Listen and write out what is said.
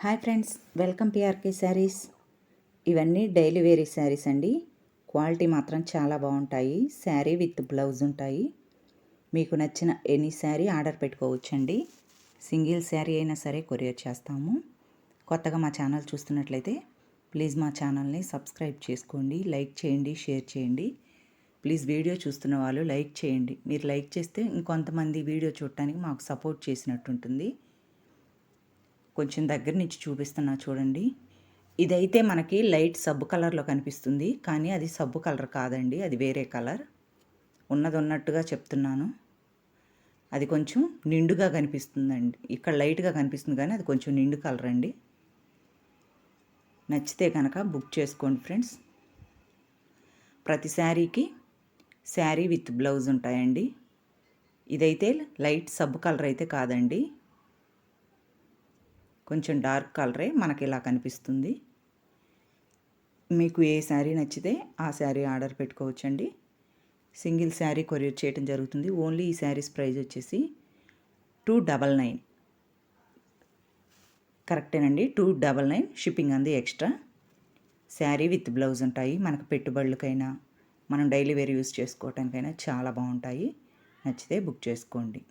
Hi friends, welcome PRK saris. ఇవన్నీ daily vary saris అండి. Quality మాత్రం చాలా బాగుంటాయి. శారీ విత్ బ్లౌజ్ ఉంటాయి. మీకు నచ్చిన ఎనీ శారీ ఆర్డర్ పెట్టుకోవచ్చండి. సింగిల్ శారీ అయినా సరే కొరియర్ చేస్తాము. కొత్తగా మా ఛానల్ చూస్తున్నట్లయితే ప్లీజ్ మా ఛానల్ని సబ్స్క్రైబ్ చేసుకోండి, లైక్ చేయండి, షేర్ చేయండి. ప్లీజ్ వీడియో చూస్తున్న వాళ్ళు లైక్ చేయండి. మీరు లైక్ చేస్తే ఇంకొంతమంది వీడియో చూడటానికి మాకు సపోర్ట్ చేసినట్టు ఉంటుంది. కొంచెం దగ్గర నుంచి చూపిస్తున్నా చూడండి. ఇదైతే మనకి లైట్ సబ్బు కలర్లో కనిపిస్తుంది, కానీ అది సబ్బు కలర్ కాదండి, అది వేరే కలర్. ఉన్నది ఉన్నట్టుగా చెప్తున్నాను. అది కొంచెం నిండుగా కనిపిస్తుందండి. ఇక్కడ లైట్గా కనిపిస్తుంది కానీ అది కొంచెం నిండు కలర్ అండి. నచ్చితే కనుక బుక్ చేసుకోండి ఫ్రెండ్స్. ప్రతి శారీకి శారీ విత్ బ్లౌజ్ ఉంటాయండి. ఇదైతే లైట్ సబ్బు కలర్ అయితే కాదండి, కొంచెం డార్క్ కలరే మనకి ఇలా కనిపిస్తుంది. మీకు ఏ శారీ నచ్చితే ఆ శారీ ఆర్డర్ పెట్టుకోవచ్చండి. సింగిల్ శారీ కొరియర్ చేయడం జరుగుతుంది. ఓన్లీ ఈ శారీస్ ప్రైస్ వచ్చేసి 299. కరెక్టేనండి, 299. షిప్పింగ్ అంది ఎక్స్ట్రా. శారీ విత్ బ్లౌజ్ ఉంటాయి. మనకు పెట్టుబడులకైనా మనం డైలీ వేర్ యూస్ చేసుకోవటానికైనా చాలా బాగుంటాయి. నచ్చితే బుక్ చేసుకోండి.